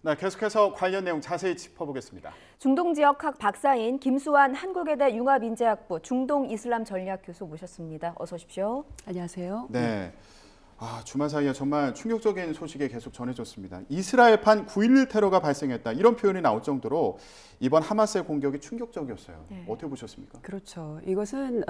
네, 계속해서 관련 내용 자세히 짚어보겠습니다. 중동지역학 박사인 김수환 한국외대 융합인재학부 중동이슬람 전략 교수 모셨습니다. 어서 오십시오. 안녕하세요. 네. 주말 사이에 정말 충격적인 소식이 계속 전해졌습니다. 이스라엘판 9.11 테러가 발생했다. 이런 표현이 나올 정도로 이번 하마스의 공격이 충격적이었어요. 네. 어떻게 보셨습니까? 그렇죠. 이것은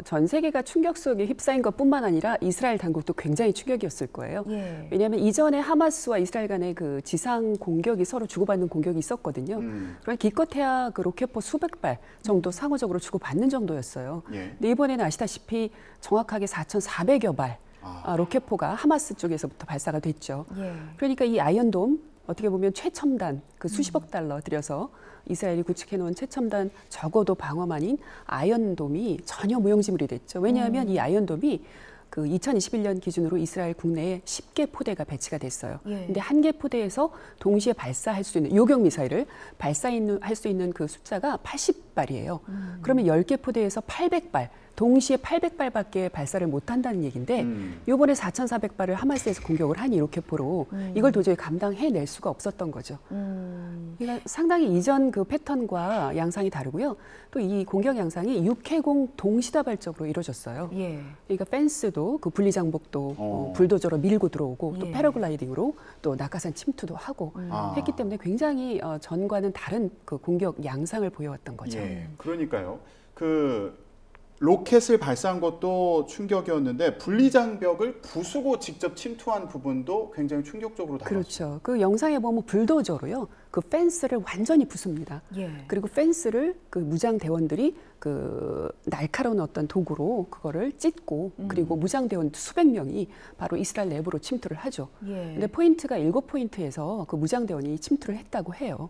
전 세계가 충격 속에 휩싸인 것뿐만 아니라 이스라엘 당국도 굉장히 충격이었을 거예요. 예. 왜냐하면 이전에 하마스와 이스라엘 간의 그 지상 공격이 서로 주고받는 공격이 있었거든요. 그러니까 기껏해야 그 로켓포 수백 발 정도 상호적으로 주고받는 정도였어요. 예. 근데 이번에는 아시다시피 정확하게 4,400여 발 로켓포가 하마스 쪽에서부터 발사가 됐죠. 예. 그러니까 이 아이언돔 어떻게 보면 최첨단 그 수십억 달러 들여서 이스라엘이 구축해놓은 최첨단 적어도 방어만인 아이언돔이 전혀 무용지물이 됐죠. 왜냐하면 이 아이언돔이 그 2021년 기준으로 이스라엘 국내에 10개 포대가 배치가 됐어요. 근데 한 개 포대에서 동시에 발사할 수 있는 요격 미사일을 발사할 수 있는 그 숫자가 80발이에요. 그러면 10개 포대에서 800발. 동시에 800발밖에 발사를 못한다는 얘기인데 이번에 4,400발을 하마스에서 공격을 한 이 로켓포로 이걸 도저히 감당해낼 수가 없었던 거죠. 그러니까 상당히 이전 그 패턴과 양상이 다르고요. 또 이 공격 양상이 육해공 동시다발적으로 이루어졌어요. 예. 그러니까 펜스도 그 분리장복도 불도저로 밀고 들어오고 또 패러글라이딩으로 또 낙하산 침투도 하고 했기 때문에 굉장히 전과는 다른 그 공격 양상을 보여왔던 거죠. 예. 그러니까요. 로켓을 발사한 것도 충격이었는데 분리장벽을 부수고 직접 침투한 부분도 굉장히 충격적으로 다뤘어요. 그렇죠. 그 영상에 보면 불도저로요. 그 펜스를 완전히 부숩니다. 예. 그리고 펜스를 그 무장 대원들이 그 날카로운 어떤 도구로 그거를 찢고 그리고 무장 대원 수백 명이 바로 이스라엘 내부로 침투를 하죠. 근데 포인트가 7포인트에서 그 무장 대원이 침투를 했다고 해요.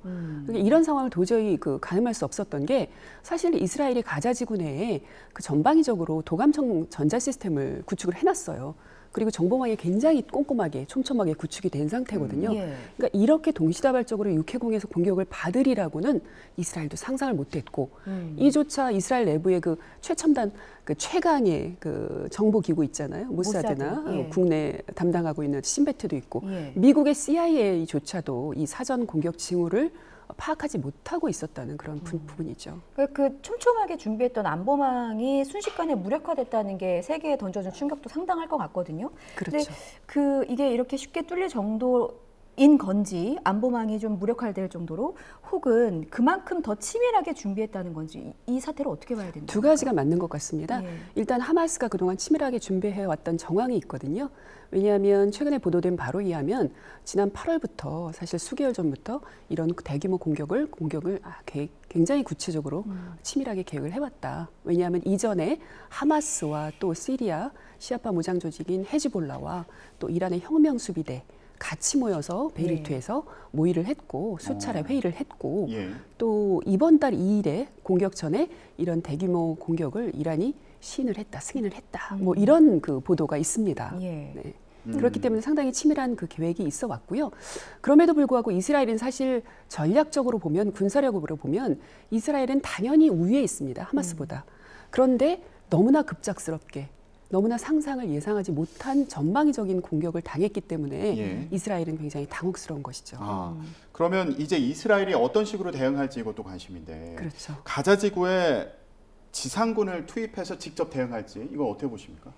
이런 상황을 도저히 그 가늠할 수 없었던 게 사실 이스라엘이 가자 지구 내에 그 전방위적으로 도감청 전자 시스템을 구축을 해놨어요. 그리고 정보망이 굉장히 꼼꼼하게 촘촘하게 구축이 된 상태거든요. 그러니까 이렇게 동시다발적으로 육해공에서 공격을 받으리라고는 이스라엘도 상상을 못했고 이조차 이스라엘 내부의 그 최첨단 그 최강의 그 정보기구 있잖아요. 모사드나 국내 담당하고 있는 신베트도 있고 미국의 CIA조차도 이 사전 공격 징후를 파악하지 못하고 있었다는 그런 부분이죠. 그 촘촘하게 준비했던 안보망이 순식간에 무력화됐다는 게 세계에 던져준 충격도 상당할 것 같거든요. 그렇죠. 근데 이게 이렇게 쉽게 뚫릴 정도인 건지 안보망이 좀 무력화될 정도로 혹은 그만큼 더 치밀하게 준비했다는 건지 이 사태를 어떻게 봐야 됩니까? 두 가지가 맞는 것 같습니다. 일단 하마스가 그동안 치밀하게 준비해왔던 정황이 있거든요. 왜냐하면 최근에 보도된 바로 의하면 지난 8월부터 사실 수개월 전부터 이런 대규모 공격을 굉장히 구체적으로 치밀하게 계획을 해왔다. 왜냐하면 이전에 하마스와 또 시리아 시아파 무장 조직인 헤즈볼라와 또 이란의 혁명수비대 같이 모여서 베이루트에서 모의를 했고 수차례 회의를 했고 또 이번 달 2일에 공격 전에 이런 대규모 공격을 이란이 승인을 했다. 뭐 이런 그 보도가 있습니다. 네. 그렇기 때문에 상당히 치밀한 그 계획이 있어 왔고요. 그럼에도 불구하고 이스라엘은 사실 전략적으로 보면 군사력으로 보면 이스라엘은 당연히 우위에 있습니다. 하마스보다. 그런데 너무나 급작스럽게 너무나 상상을 예상하지 못한 전방위적인 공격을 당했기 때문에 이스라엘은 굉장히 당혹스러운 것이죠. 그러면 이제 이스라엘이 어떤 식으로 대응할지 이것도 관심인데 그렇죠. 가자 지구에 지상군을 투입해서 직접 대응할지 이거 어떻게 보십니까?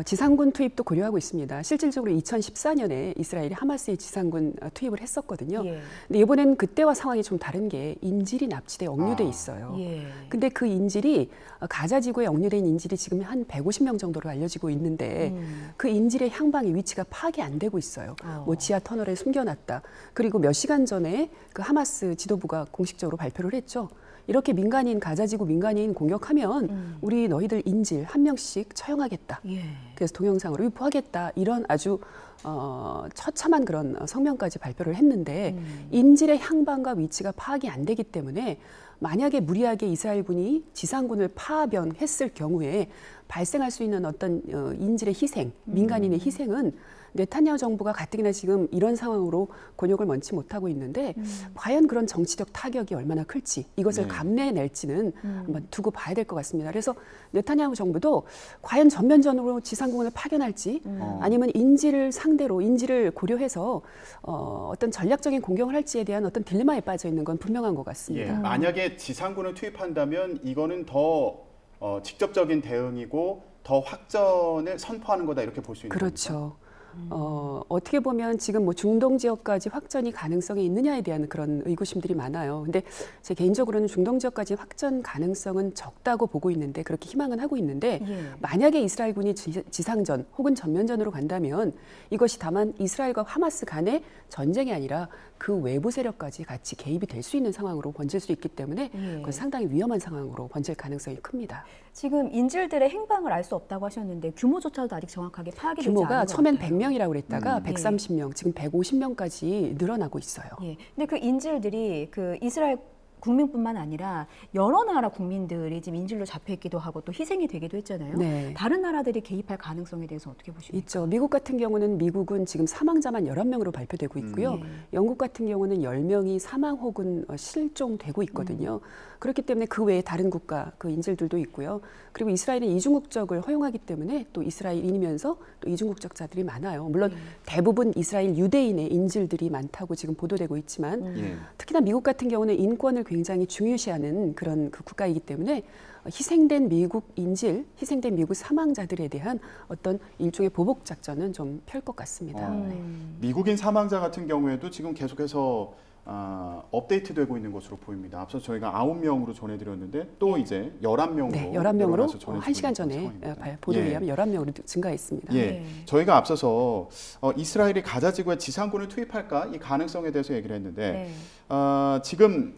지상군 투입도 고려하고 있습니다. 실질적으로 2014년에 이스라엘이 하마스의 지상군 투입을 했었거든요. 근데 이번엔 그때와 상황이 좀 다른 게 인질이 납치돼 억류돼 있어요. 근데 그 인질이 가자 지구에 억류된 인질이 지금 한 150명 정도로 알려지고 있는데 그 인질의 향방의 위치가 파악이 안 되고 있어요. 뭐 지하 터널에 숨겨놨다. 그리고 몇 시간 전에 그 하마스 지도부가 공식적으로 발표를 했죠. 이렇게 가자지구 민간인 공격하면 우리 너희들 인질 한 명씩 처형하겠다. 그래서 동영상으로 유포하겠다. 이런 아주 처참한 그런 성명까지 발표를 했는데 인질의 향방과 위치가 파악이 안 되기 때문에 만약에 무리하게 이스라엘군이 지상군을 파병했을 경우에 발생할 수 있는 어떤 인질의 희생, 민간인의 희생은 네타냐후 정부가 가뜩이나 지금 이런 상황으로 곤욕을 면치 못하고 있는데 과연 그런 정치적 타격이 얼마나 클지 이것을 네. 감내해낼지는 한번 두고 봐야 될 것 같습니다. 그래서 네타냐후 정부도 과연 전면전으로 지상군을 파견할지 아니면 인질을 상대로 인질을 고려해서 어떤 전략적인 공격을 할지에 대한 어떤 딜레마에 빠져 있는 건 분명한 것 같습니다. 예, 만약에 지상군을 투입한다면 이거는 더 직접적인 대응이고 더 확전을 선포하는 거다 이렇게 볼 수 있는 그렇죠. 겁니까? 어떻게 보면 지금 뭐 중동 지역까지 확전이 가능성이 있느냐에 대한 그런 의구심들이 많아요. 근데 제 개인적으로는 중동 지역까지 확전 가능성은 적다고 보고 있는데 그렇게 희망은 하고 있는데 만약에 이스라엘군이 지상전 혹은 전면전으로 간다면 이것이 다만 이스라엘과 하마스 간의 전쟁이 아니라 그 외부 세력까지 같이 개입이 될 수 있는 상황으로 번질 수 있기 때문에 그건 상당히 위험한 상황으로 번질 가능성이 큽니다. 지금 인질들의 행방을 알 수 없다고 하셨는데 규모조차도 아직 정확하게 파악이 되지 않은 것 규모가 같아요. 처음엔 100명이라고 그랬다가 130명, 지금 150명까지 늘어나고 있어요. 예. 근데 그 인질들이 그 이스라엘 국민뿐만 아니라 여러 나라 국민들이 지금 인질로 잡혀 있기도 하고 또 희생이 되기도 했잖아요. 네. 다른 나라들이 개입할 가능성에 대해서 어떻게 보십니까? 있죠. 미국 같은 경우는 미국은 지금 사망자만 11명으로 발표되고 있고요. 영국 같은 경우는 10명이 사망 혹은 실종되고 있거든요. 그렇기 때문에 그 외에 다른 국가 그 인질들도 있고요. 그리고 이스라엘은 이중국적을 허용하기 때문에 또 이스라엘인이면서 또 이중국적자들이 많아요. 물론 대부분 이스라엘 유대인의 인질들이 많다고 지금 보도되고 있지만 특히나 미국 같은 경우는 인권을 굉장히 중요시하는 그런 그 국가이기 때문에 희생된 미국 인질, 희생된 미국 사망자들에 대한 어떤 일종의 보복 작전은 좀 펼 것 같습니다. 미국인 사망자 같은 경우에도 지금 계속해서 업데이트되고 있는 것으로 보입니다. 앞서 저희가 9명으로 전해드렸는데 또 이제 11명으로 네, 11명으로 1시간 전에 보도에 의하면 11명으로 증가했습니다. 예, 저희가 앞서서 이스라엘이 가자 지구에 지상군을 투입할까 이 가능성에 대해서 얘기를 했는데 지금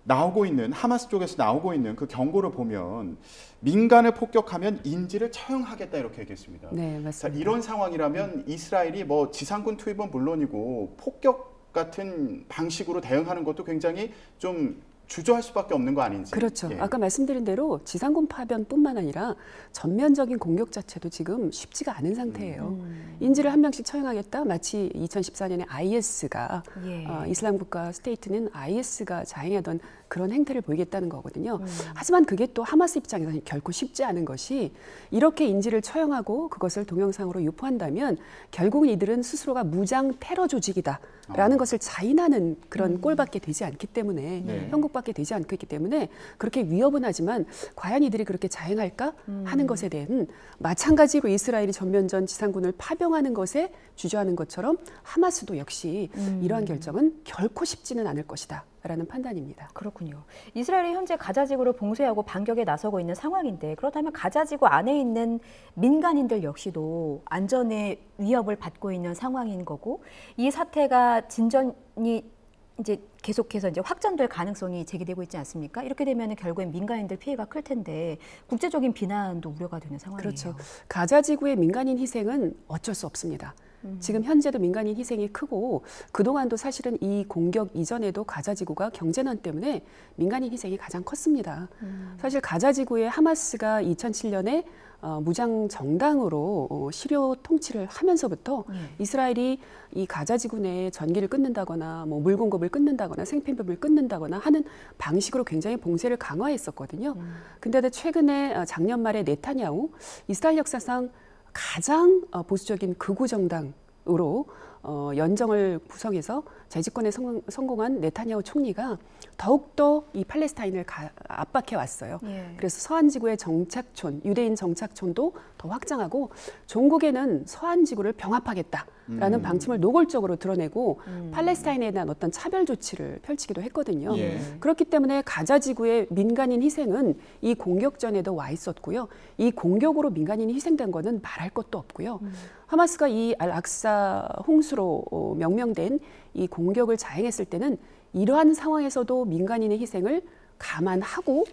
나오고 있는 하마스 쪽에서 나오고 있는 그 경고를 보면 민간을 폭격하면 인질을 처형하겠다 이렇게 얘기했습니다. 네, 맞습니다. 자, 이런 상황이라면 이스라엘이 뭐 지상군 투입은 물론이고 폭격 같은 방식으로 대응하는 것도 굉장히 좀 주저할 수밖에 없는 거 아닌지. 그렇죠. 아까 말씀드린 대로 지상군 파견뿐만 아니라 전면적인 공격 자체도 지금 쉽지가 않은 상태예요. 인질을 한 명씩 처형하겠다. 마치 2014년에 IS가 이슬람 국가 스테이트는 IS가 자행하던 그런 행태를 보이겠다는 거거든요. 하지만 그게 또 하마스 입장에서는 결코 쉽지 않은 것이 이렇게 인질을 처형하고 그것을 동영상으로 유포한다면 결국은 이들은 스스로가 무장 테러 조직이다라는 것을 자인하는 그런 꼴밖에 되지 않기 때문에 형국밖에 되지 않기 때문에 그렇게 위협은 하지만 과연 이들이 그렇게 자행할까 하는 것에 대한 마찬가지로 이스라엘이 전면전 지상군을 파병하는 것에 주저하는 것처럼 하마스도 역시 이러한 결정은 결코 쉽지는 않을 것이다. 라는 판단입니다. 그렇군요. 이스라엘이 현재 가자지구를 봉쇄하고 반격에 나서고 있는 상황인데 그렇다면 가자지구 안에 있는 민간인들 역시도 안전의 위협을 받고 있는 상황인 거고 이 사태가 진전이 이제 계속해서 이제 확전될 가능성이 제기되고 있지 않습니까? 이렇게 되면 결국엔 민간인들 피해가 클 텐데 국제적인 비난도 우려가 되는 상황이에요. 그렇죠. 가자지구의 민간인 희생은 어쩔 수 없습니다. 지금 현재도 민간인 희생이 크고 그동안도 사실은 이 공격 이전에도 가자지구가 경제난 때문에 민간인 희생이 가장 컸습니다. 사실 가자지구에 하마스가 2007년에 무장 정당으로 시료 통치를 하면서부터 이스라엘이 이 가자지구 내에 전기를 끊는다거나 뭐 물 공급을 끊는다거나 생필품을 끊는다거나 하는 방식으로 굉장히 봉쇄를 강화했었거든요. 근데 최근에 작년 말에 네타냐후 이스라엘 역사상 가장 보수적인 극우 정당으로 연정을 구성해서 재집권에 성공한 네타냐후 총리가 더욱더 이 팔레스타인을 압박해 왔어요. 그래서 서한지구의 정착촌, 유대인 정착촌도 더 확장하고 종국에는 서한지구를 병합하겠다라는 방침을 노골적으로 드러내고 팔레스타인에 대한 어떤 차별 조치를 펼치기도 했거든요. 그렇기 때문에 가자지구의 민간인 희생은 이 공격전에도 와 있었고요. 이 공격으로 민간인이 희생된 거는 말할 것도 없고요. 하마스가 이 알악사 홍수로 명명된 이 공격을 자행했을 때는 이러한 상황에서도 민간인의 희생을 감안하고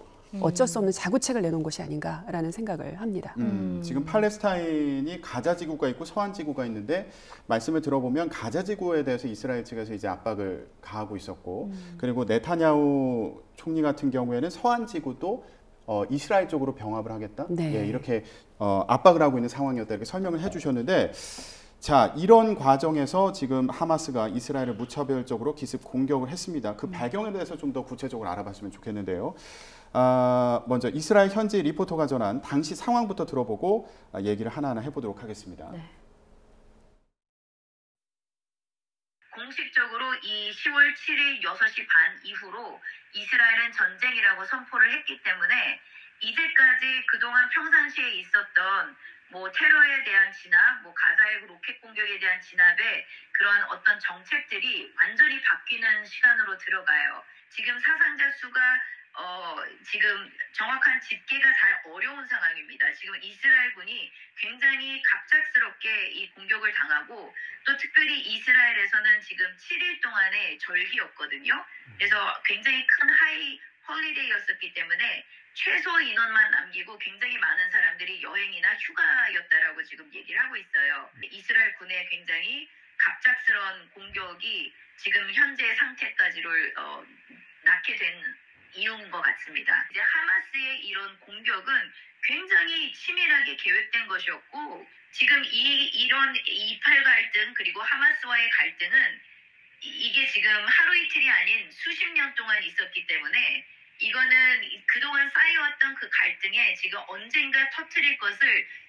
어쩔 수 없는 자구책을 내놓은 것이 아닌가라는 생각을 합니다. 지금 팔레스타인이 가자지구가 있고 서한지구가 있는데 말씀을 들어보면 가자지구에 대해서 이스라엘 측에서 이제 압박을 가하고 있었고 그리고 네타냐후 총리 같은 경우에는 서한지구도 이스라엘 쪽으로 병합을 하겠다. 네. 예, 이렇게 압박을 하고 있는 상황이었다 이렇게 설명을 해주셨는데, 자, 이런 과정에서 지금 하마스가 이스라엘을 무차별적으로 기습 공격을 했습니다. 그 배경에 대해서 좀 더 구체적으로 알아봤으면 좋겠는데요. 먼저 이스라엘 현지 리포터가 전한 당시 상황부터 들어보고 얘기를 하나하나 해보도록 하겠습니다. 네. 공식적으로 이 10월 7일 6시 반 이후로 이스라엘은 전쟁이라고 선포를 했기 때문에 이제까지 그동안 평상시에 있었던 뭐 테러에 대한 진압, 뭐 가자의 로켓 공격에 대한 진압의 그런 어떤 정책들이 완전히 바뀌는 시간으로 들어가요. 지금 사상자 수가 지금 정확한 집계가 잘 어려운 상황입니다. 지금 이스라엘군이 굉장히 갑작스럽게 이 공격을 당하고 또 특별히 이스라엘에서는 지금 7일 동안의 절기였거든요. 그래서 굉장히 큰 하이 홀리데이였었기 때문에 최소 인원만 남기고 굉장히 많은 사람들이 여행이나 휴가였다라고 지금 얘기를 하고 있어요. 이스라엘 군의 굉장히 갑작스러운 공격이 지금 현재 상태까지를 낳게 된 이유인 것 같습니다. 이제 하마스의 이런 공격은 굉장히 치밀하게 계획된 것이었고 지금 이런 이팔 갈등 그리고 하마스와의 갈등은 이게 지금 하루 이틀이 아닌 수십 년 동안 있었기 때문에 이거는 그동안 쌓여왔던 그 갈등에 지금 언젠가 터트릴 것을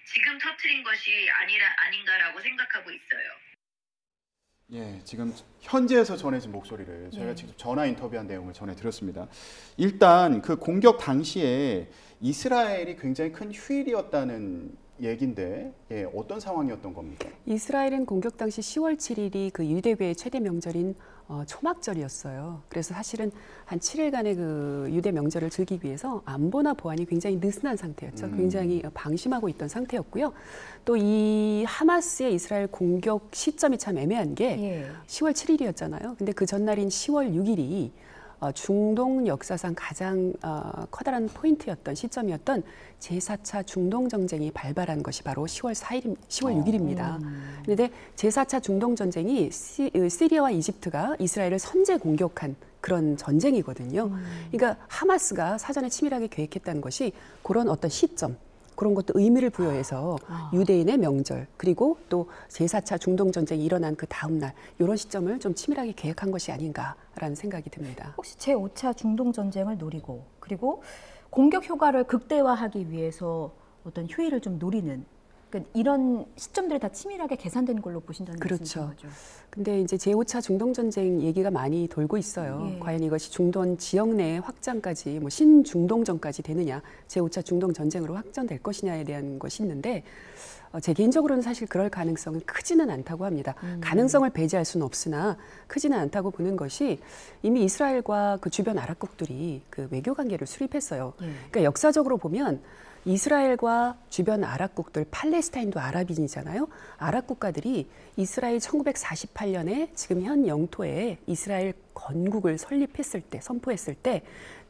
지금 터트린 것이 아닌가라고 생각하고 있어요. 예, 지금 현지에서 전해진 목소리를 저희가 직접 전화 인터뷰한 내용을 전해드렸습니다. 일단 그 공격 당시에 이스라엘이 굉장히 큰 휴일이었다는 얘긴데 어떤 상황이었던 겁니까? 이스라엘은 공격 당시 10월 7일이 그 유대교의 최대 명절인 초막절이었어요. 그래서 사실은 한 7일간의 그 유대 명절을 즐기기 위해서 안보나 보안이 굉장히 느슨한 상태였죠. 굉장히 방심하고 있던 상태였고요. 또 이 하마스의 이스라엘 공격 시점이 참 애매한 게 10월 7일이었잖아요. 근데 그 전날인 10월 6일이 중동 역사상 가장 커다란 포인트였던 시점이었던 제4차 중동 전쟁이 발발한 것이 바로 10월 6일입니다. 그런데 제4차 중동 전쟁이 시리아와 이집트가 이스라엘을 선제 공격한 그런 전쟁이거든요. 그러니까 하마스가 사전에 치밀하게 계획했다는 것이 그런 어떤 시점, 그런 것도 의미를 부여해서 유대인의 명절 그리고 또 제4차 중동 전쟁이 일어난 그 다음 날 이런 시점을 좀 치밀하게 계획한 것이 아닌가라는 생각이 듭니다. 혹시 제5차 중동 전쟁을 노리고 그리고 공격 효과를 극대화하기 위해서 어떤 휴일을 좀 노리는 그러니까 이런 시점들이 다 치밀하게 계산된 걸로 보신다는 말씀이신 거죠? 근데 이제 제5차 중동 전쟁 얘기가 많이 돌고 있어요. 과연 이것이 중동 지역 내 확장까지 뭐 신중동전까지 되느냐, 제5차 중동 전쟁으로 확전될 것이냐에 대한 것이 있는데 제 개인적으로는 사실 그럴 가능성은 크지는 않다고 합니다. 가능성을 배제할 수는 없으나 크지는 않다고 보는 것이 이미 이스라엘과 그 주변 아랍국들이 그 외교 관계를 수립했어요. 그러니까 역사적으로 보면 이스라엘과 주변 아랍국들, 팔레스타인도 아랍인이잖아요. 아랍 국가들이 이스라엘 1948년에 지금 현 영토에 이스라엘 건국을 설립했을 때, 선포했을 때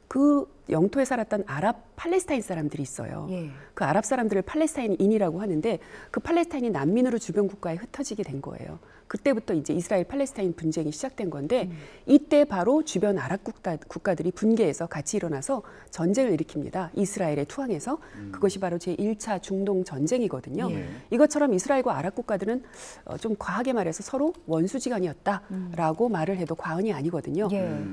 그 영토에 살았던 아랍 팔레스타인 사람들이 있어요. 그 아랍 사람들을 팔레스타인인이라고 하는데 그 팔레스타인이 난민으로 주변 국가에 흩어지게 된 거예요. 그때부터 이제 이스라엘 팔레스타인 분쟁이 시작된 건데 이때 바로 주변 아랍 국가들이 분개해서 같이 일어나서 전쟁을 일으킵니다. 이스라엘에 투항해서 그것이 바로 제1차 중동 전쟁이거든요. 이것처럼 이스라엘과 아랍 국가들은 좀 과하게 말해서 서로 원수지간이었다라고 말을 해도 과언이 아니거든요.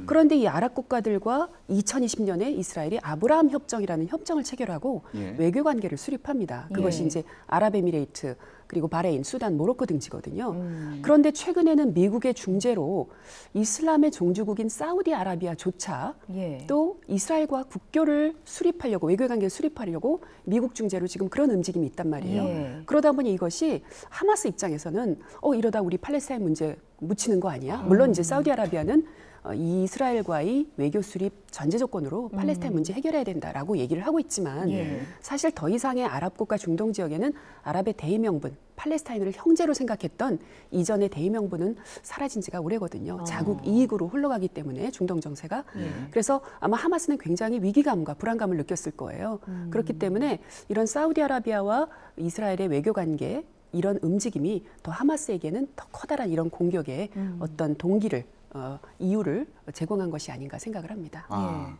그런데 이 아랍 국가들과 2020년에 이스라엘이 아브라함 협정이라는 협정을 체결하고 외교 관계를 수립합니다. 그것이 이제 아랍에미레이트 그리고 바레인, 수단, 모로코 등지거든요. 그런데 최근에는 미국의 중재로 이슬람의 종주국인 사우디아라비아조차 또 이스라엘과 국교를 수립하려고 외교관계를 수립하려고 미국 중재로 지금 그런 움직임이 있단 말이에요. 그러다 보니 이것이 하마스 입장에서는 이러다 우리 팔레스타인 문제 묻히는 거 아니야? 물론 이제 사우디아라비아는 이스라엘과의 외교 수립 전제 조건으로 팔레스타인 문제 해결해야 된다라고 얘기를 하고 있지만 사실 더 이상의 아랍 국가 중동 지역에는 아랍의 대의명분, 팔레스타인을 형제로 생각했던 이전의 대의명분은 사라진 지가 오래거든요. 자국 이익으로 흘러가기 때문에 중동 정세가. 그래서 아마 하마스는 굉장히 위기감과 불안감을 느꼈을 거예요. 그렇기 때문에 이런 사우디아라비아와 이스라엘의 외교 관계 이런 움직임이 더 하마스에게는 더 커다란 이런 공격의 어떤 동기를 이유를 제공한 것이 아닌가 생각을 합니다.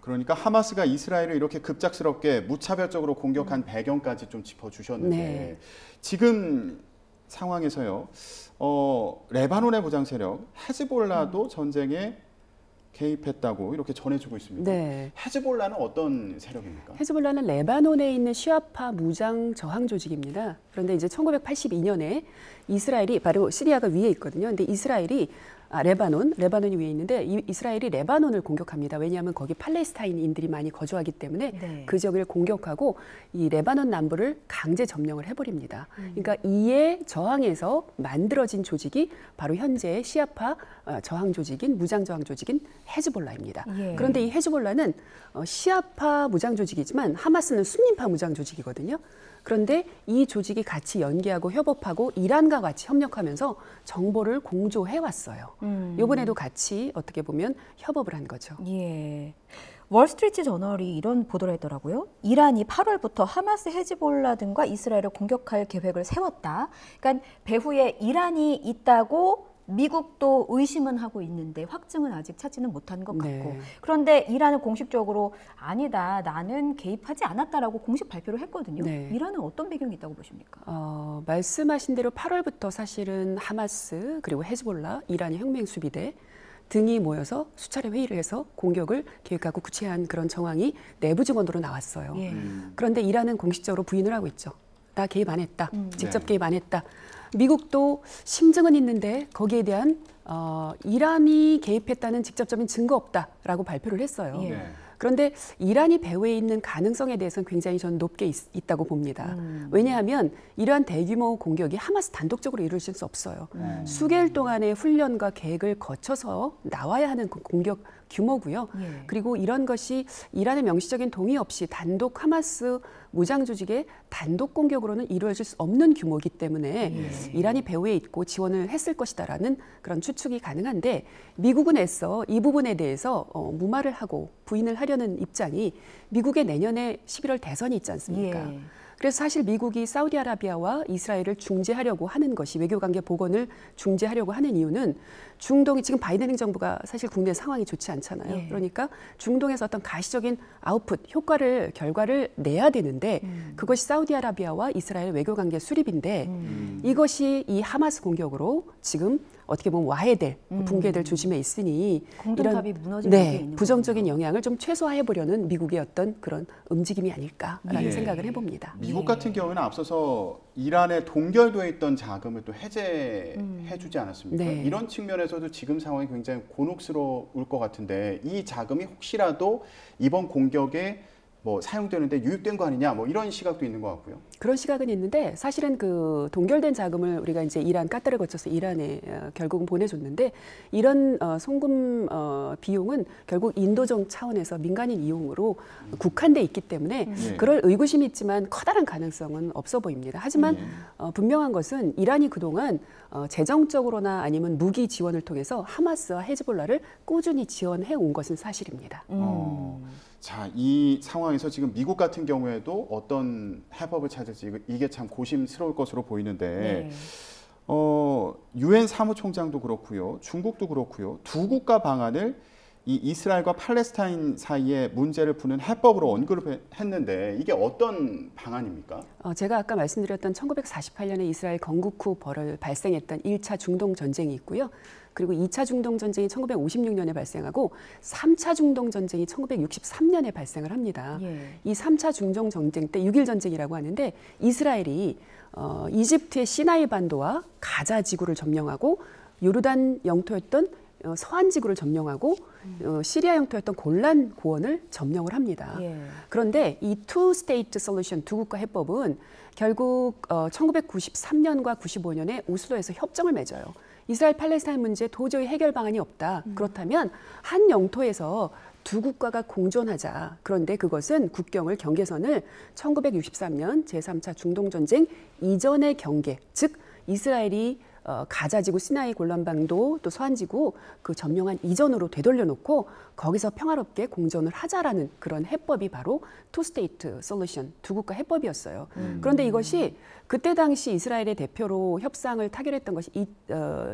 그러니까 하마스가 이스라엘을 이렇게 급작스럽게 무차별적으로 공격한 배경까지 좀 짚어주셨는데 네. 지금 상황에서요. 레바논의 무장 세력 헤즈볼라도 전쟁에 개입했다고 이렇게 전해지고 있습니다. 네. 헤즈볼라는 어떤 세력입니까? 헤즈볼라는 레바논에 있는 시아파 무장 저항 조직입니다. 그런데 이제 1982년에 이스라엘이 바로 시리아가 위에 있거든요. 근데 이스라엘이 레바논이 위에 있는데 이스라엘이 레바논을 공격합니다. 왜냐하면 거기 팔레스타인인들이 많이 거주하기 때문에 네. 그 지역을 공격하고 이 레바논 남부를 강제 점령을 해버립니다. 그러니까 이에 저항해서 만들어진 조직이 바로 현재의 시아파 저항 조직인 무장 저항 조직인 헤즈볼라입니다. 예. 그런데 이 헤즈볼라는 시아파 무장 조직이지만 하마스는 순니파 무장 조직이거든요. 그런데 이 조직이 같이 연계하고 협업하고 이란과 같이 협력하면서 정보를 공조해 왔어요. 이번에도 같이 어떻게 보면 협업을 한 거죠. 예. 월스트리트 저널이 이런 보도를 했더라고요. 이란이 8월부터 하마스, 헤즈볼라 등과 이스라엘을 공격할 계획을 세웠다. 그러니까 배후에 이란이 있다고 미국도 의심은 하고 있는데 확증은 아직 찾지는 못한 것 같고 네. 그런데 이란은 공식적으로 아니다, 나는 개입하지 않았다라고 공식 발표를 했거든요. 네. 이란은 어떤 배경이 있다고 보십니까? 말씀하신 대로 8월부터 사실은 하마스 그리고 헤즈볼라, 이란의 혁명수비대 등이 모여서 수차례 회의를 해서 공격을 계획하고 구체한 그런 정황이 내부 증언으로 나왔어요. 예. 그런데 이란은 공식적으로 부인을 하고 있죠. 나 개입 안 했다. 직접 네. 개입 안 했다. 미국도 심증은 있는데 거기에 대한 이란이 개입했다는 직접적인 증거 없다라고 발표를 했어요. 예. 네. 그런데 이란이 배후에 있는 가능성에 대해서는 굉장히 저는 높게 있다고 봅니다. 왜냐하면 이러한 대규모 공격이 하마스 단독적으로 이루어질 수 없어요. 수개월 동안의 훈련과 계획을 거쳐서 나와야 하는 공격 규모고요. 예. 그리고 이런 것이 이란의 명시적인 동의 없이 단독 하마스 무장 조직의 단독 공격으로는 이루어질 수 없는 규모이기 때문에 이란이 배후에 있고 지원을 했을 것이다라는 그런 추측이 가능한데 미국은 애써 이 부분에 대해서 무마를 하고 부인을 하려는 입장이 미국의 내년에 11월 대선이 있지 않습니까? 예. 그래서 사실 미국이 사우디아라비아와 이스라엘을 중재하려고 하는 것이 외교관계 복원을 중재하려고 하는 이유는 중동이 지금 바이든 행정부가 사실 국내 상황이 좋지 않잖아요. 예. 그러니까 중동에서 어떤 가시적인 아웃풋, 결과를 내야 되는데 그것이 사우디아라비아와 이스라엘 외교관계 수립인데 이것이 이 하마스 공격으로 지금 어떻게 보면 와해될, 붕괴될 조짐에 있으니 공동탑이 무너질 네, 위기에 있는 부정적인 거군요. 영향을 좀 최소화해 보려는 미국의 어떤 그런 움직임이 아닐까라는 예. 생각을 해봅니다. 미국 같은 경우에는 앞서서 이란에 동결돼 있던 자금을 또 해제해주지 않았습니까? 네. 이런 측면에서도 지금 상황이 굉장히 곤혹스러울 것 같은데 이 자금이 혹시라도 이번 공격에 뭐 사용되는데 유익된 거 아니냐 뭐 이런 시각도 있는 것 같고요. 그런 시각은 있는데 사실은 그 동결된 자금을 우리가 이제 이란 까따를 거쳐서 이란에 결국은 보내줬는데 이런 송금 비용은 결국 인도적 차원에서 민간인 이용으로 국한돼 있기 때문에 그럴 의구심이 있지만 커다란 가능성은 없어 보입니다. 하지만 분명한 것은 이란이 그동안 재정적으로나 아니면 무기 지원을 통해서 하마스와 헤즈볼라를 꾸준히 지원해 온 것은 사실입니다. 자, 이 상황에서 지금 미국 같은 경우에도 어떤 해법을 찾을지 이게 참 고심스러울 것으로 보이는데 유엔 사무총장도 그렇고요, 중국도 그렇고요, 두 국가 방안을 이 이스라엘과 팔레스타인 사이의 문제를 푸는 해법으로 언급을 했는데 이게 어떤 방안입니까? 제가 아까 말씀드렸던 1948년에 이스라엘 건국 후 발생했던 1차 중동 전쟁이 있고요. 그리고 2차 중동 전쟁이 1956년에 발생하고 3차 중동 전쟁이 1963년에 발생을 합니다. 예. 이 3차 중동 전쟁 때 6.1 전쟁이라고 하는데 이스라엘이 이집트의 시나이 반도와 가자 지구를 점령하고 요르단 영토였던 서한 지구를 점령하고 시리아 영토였던 골란 고원을 점령을 합니다. 예. 그런데 이 투 스테이트 솔루션 두 국가 해법은 결국 1993년과 95년에 오슬로에서 협정을 맺어요. 이스라엘 팔레스타인 문제 도저히 해결 방안이 없다. 그렇다면 한 영토에서 두 국가가 공존하자. 그런데 그것은 국경을 경계선을 1963년 제3차 중동전쟁 이전의 경계, 즉 이스라엘이 가자지구 시나이 골란반도 또 서한지구 그 점령한 이전으로 되돌려놓고 거기서 평화롭게 공존을 하자라는 그런 해법이 바로 투 스테이트 솔루션, 두 국가 해법이었어요. 그런데 이것이 그때 당시 이스라엘의 대표로 협상을 타결했던 것이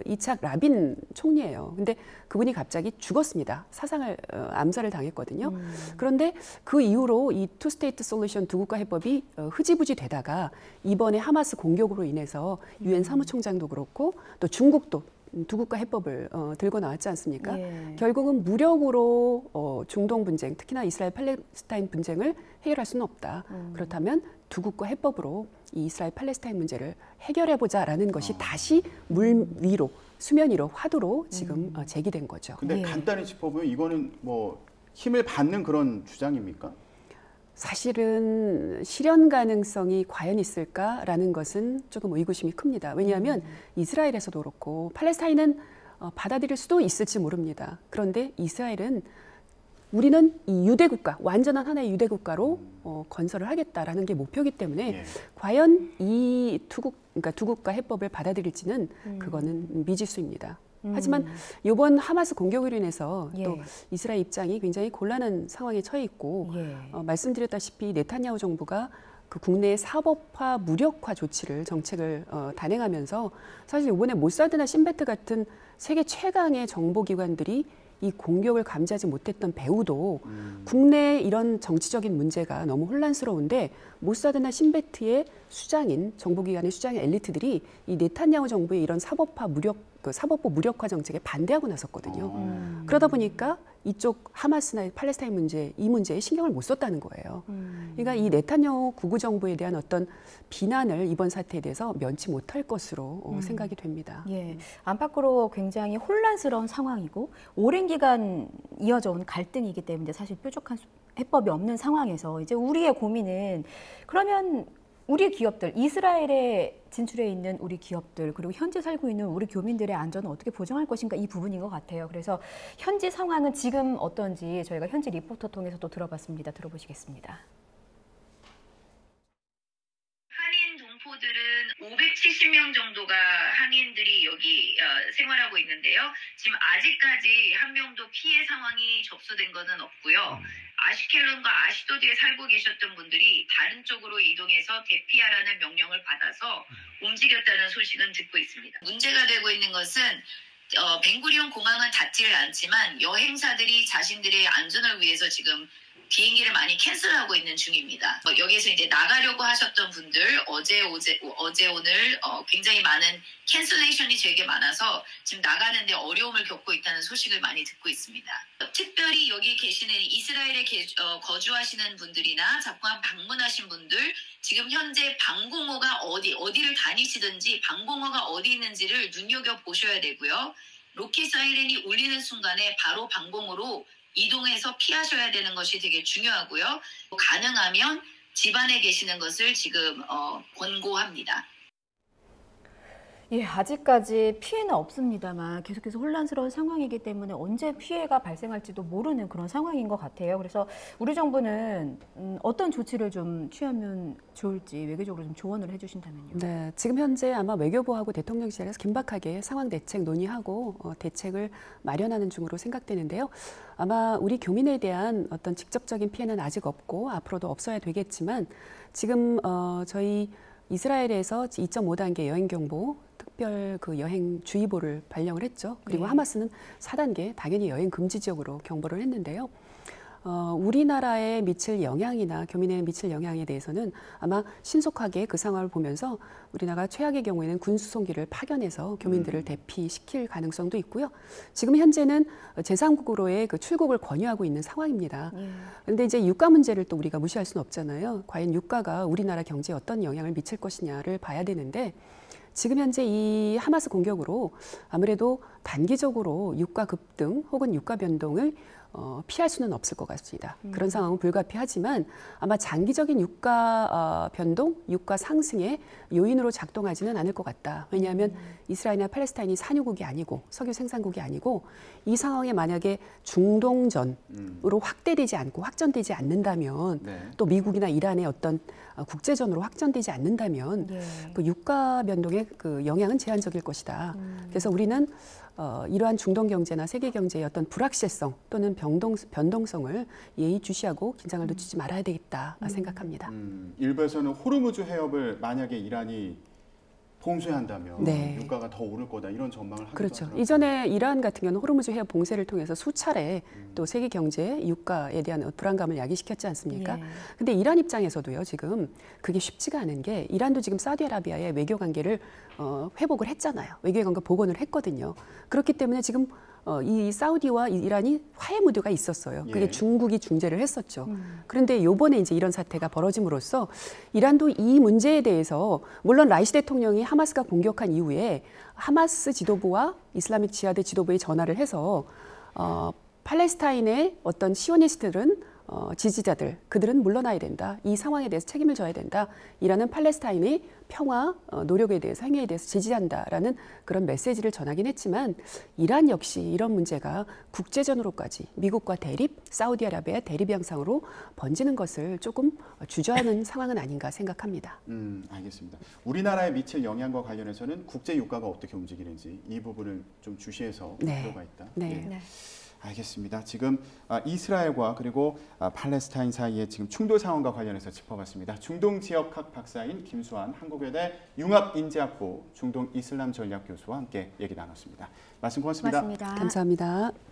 이착 라빈 총리예요. 근데 그분이 갑자기 죽었습니다. 사상을 암살을 당했거든요. 그런데 그 이후로 이 투 스테이트 솔루션, 두 국가 해법이 흐지부지 되다가 이번에 하마스 공격으로 인해서 유엔 사무총장도 그렇고 또 중국도 두 국가 해법을 들고 나왔지 않습니까? 예. 결국은 무력으로 중동 분쟁, 특히나 이스라엘 팔레스타인 분쟁을 해결할 수는 없다. 그렇다면 두 국가 해법으로 이 이스라엘 팔레스타인 문제를 해결해보자라는 것이 다시 물 위로, 수면 위로, 화두로 지금 제기된 거죠. 근데 예. 간단히 짚어보면 이거는 뭐 힘을 받는 그런 주장입니까? 사실은 실현 가능성이 과연 있을까라는 것은 조금 의구심이 큽니다. 왜냐하면 이스라엘에서도 그렇고 팔레스타인은 받아들일 수도 있을지 모릅니다. 그런데 이스라엘은 우리는 이 유대국가, 완전한 하나의 유대국가로 건설을 하겠다라는 게 목표이기 때문에 예. 과연 이 그러니까 두 국가 해법을 받아들일지는 그거는 미지수입니다. 하지만 이번 하마스 공격으로 인해서 예. 또 이스라엘 입장이 굉장히 곤란한 상황에 처해 있고 예. 말씀드렸다시피 네타냐후 정부가 그 국내 사법화 무력화 정책을 단행하면서 사실 이번에 모사드나 신베트 같은 세계 최강의 정보기관들이 이 공격을 감지하지 못했던 배후도 국내 이런 정치적인 문제가 너무 혼란스러운데 모사드나 신베트의 수장인 정보기관의 수장인 엘리트들이 이 네타냐후 정부의 이런 사법부 무력화 정책에 반대하고 나섰거든요. 그러다 보니까 이쪽 하마스나 팔레스타인 문제, 이 문제에 신경을 못 썼다는 거예요. 그러니까 이 네타냐후 구구 정부에 대한 어떤 비난을 이번 사태에 대해서 면치 못할 것으로 생각이 됩니다. 예, 안팎으로 굉장히 혼란스러운 상황이고 오랜 기간 이어져 온 갈등이기 때문에 사실 뾰족한 해법이 없는 상황에서 이제 우리의 고민은 그러면 우리 기업들, 이스라엘에 진출해 있는 우리 기업들, 그리고 현재 살고 있는 우리 교민들의 안전을 어떻게 보장할 것인가, 이 부분인 것 같아요. 그래서 현지 상황은 지금 어떤지 저희가 현지 리포터 통해서 또 들어봤습니다. 들어보시겠습니다. 한인 동포들은 570명 정도가 한인들이 여기 생활하고 있는데요. 지금 아직까지 한 명도 피해 상황이 접수된 것은 없고요. 아시켈론과 아시도드에 살고 계셨던 분들이 다른 쪽으로 이동해서 대피하라는 명령을 받아서 움직였다는 소식은 듣고 있습니다. 문제가 되고 있는 것은 벤구리온 공항은 닫지를 않지만 여행사들이 자신들의 안전을 위해서 지금 비행기를 많이 캔슬하고 있는 중입니다. 여기에서 이제 나가려고 하셨던 분들 어제 오늘 굉장히 많은 캔슬레이션이 되게 많아서 지금 나가는데 어려움을 겪고 있다는 소식을 많이 듣고 있습니다. 특별히 여기 계시는 이스라엘에 거주하시는 분들이나 자꾸 방문하신 분들 지금 현재 방공호가 어디를 다니시든지 방공호가 어디 있는지를 눈여겨보셔야 되고요. 로켓 사이렌이 울리는 순간에 바로 방공호로 이동해서 피하셔야 되는 것이 되게 중요하고요. 가능하면 집안에 계시는 것을 지금 권고합니다. 예, 아직까지 피해는 없습니다만 계속해서 혼란스러운 상황이기 때문에 언제 피해가 발생할지도 모르는 그런 상황인 것 같아요. 그래서 우리 정부는 어떤 조치를 좀 취하면 좋을지 외교적으로 좀 조언을 해주신다면요. 네, 지금 현재 아마 외교부하고 대통령실에서 긴박하게 상황 대책 논의하고 대책을 마련하는 중으로 생각되는데요. 아마 우리 교민에 대한 어떤 직접적인 피해는 아직 없고 앞으로도 없어야 되겠지만 지금 저희 이스라엘에서 2.5단계 여행 경보 특별 그 여행 주의보를 발령을 했죠. 그리고 하마스는 4단계 당연히 여행 금지 지역으로 경보를 했는데요. 우리나라에 미칠 영향이나 교민에 미칠 영향에 대해서는 아마 신속하게 그 상황을 보면서 우리나라가 최악의 경우에는 군수송기를 파견해서 교민들을 대피시킬 가능성도 있고요. 지금 현재는 제3국으로의 그 출국을 권유하고 있는 상황입니다. 그런데 이제 유가 문제를 또 우리가 무시할 수는 없잖아요. 과연 유가가 우리나라 경제에 어떤 영향을 미칠 것이냐를 봐야 되는데 지금 현재 이 하마스 공격으로 아무래도 단기적으로 유가 급등 혹은 유가 변동을 피할 수는 없을 것 같습니다. 그런 상황은 불가피하지만 아마 장기적인 유가 변동, 유가 상승의 요인으로 작동하지는 않을 것 같다. 왜냐하면 이스라엘이나 팔레스타인이 산유국이 아니고 석유 생산국이 아니고 이 상황에 만약에 중동전으로 확대되지 않고 확전되지 않는다면 또 미국이나 이란의 어떤 국제전으로 확전되지 않는다면 그 유가 변동의 그 영향은 제한적일 것이다. 그래서 우리는 이러한 중동 경제나 세계 경제의 어떤 불확실성 또는 변동성을 예의주시하고 긴장을 늦추지 말아야 되겠다 생각합니다. 일부에서는 호르무즈 해협을 만약에 이란이 봉쇄한다면 유가가 더 오를 거다 이런 전망을 하기도 그렇죠. 하더라고요. 이전에 이란 같은 경우는 호르무즈 해협 봉쇄를 통해서 수차례 또 세계 경제 유가에 대한 불안감을 야기시켰지 않습니까? 근데 이란 입장에서도요 지금 그게 쉽지가 않은 게 이란도 지금 사우디아라비아의 외교 관계를 회복을 했잖아요. 외교 관계 복원을 했거든요. 그렇기 때문에 지금 이 사우디와 이란이 화해 무드가 있었어요. 그게 중국이 중재를 했었죠. 그런데 이번에 이제 이런 사태가 벌어짐으로써 이란도 이 문제에 대해서 물론 라이시 대통령이 하마스가 공격한 이후에 하마스 지도부와 이슬라믹 지하드 지도부에 전화를 해서 팔레스타인의 어떤 시오니스트들은 지지자들 그들은 물러나야 된다. 이 상황에 대해서 책임을 져야 된다. 이라는 팔레스타인의 평화 노력에 대해서 행위에 대해서 지지한다라는 그런 메시지를 전하긴 했지만 이란 역시 이런 문제가 국제전으로까지 미국과 대립, 사우디아라비아 대립 양상으로 번지는 것을 조금 주저하는 상황은 아닌가 생각합니다. 알겠습니다. 우리나라에 미칠 영향과 관련해서는 국제 유가가 어떻게 움직이는지 이 부분을 좀 주시해서 필요가 있다. 알겠습니다. 지금 이스라엘과 그리고 팔레스타인 사이의 지금 충돌 상황과 관련해서 짚어봤습니다. 중동 지역학 박사인 김수환 한국외대 융합인재학부 중동 이슬람 전략 교수와 함께 얘기 나눴습니다. 말씀 고맙습니다. 고맙습니다. 감사합니다.